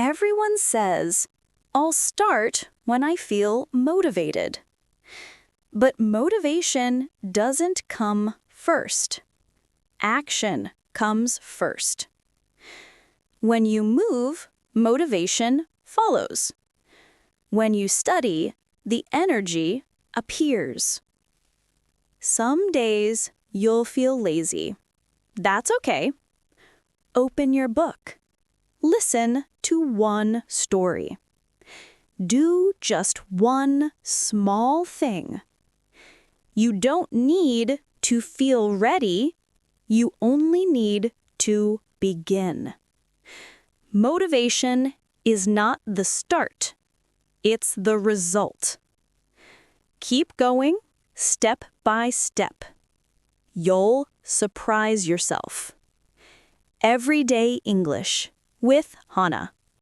Everyone says, I'll start when I feel motivated. But motivation doesn't come first. Action comes first. When you move, motivation follows. When you study, the energy appears. Some days you'll feel lazy. That's okay. Open your book. Listen to one story. Do just one small thing. You don't need to feel ready. You only need to begin. Motivation is not the start. It's the result. Keep going, step by step. You'll surprise yourself. Everyday English with Hanna.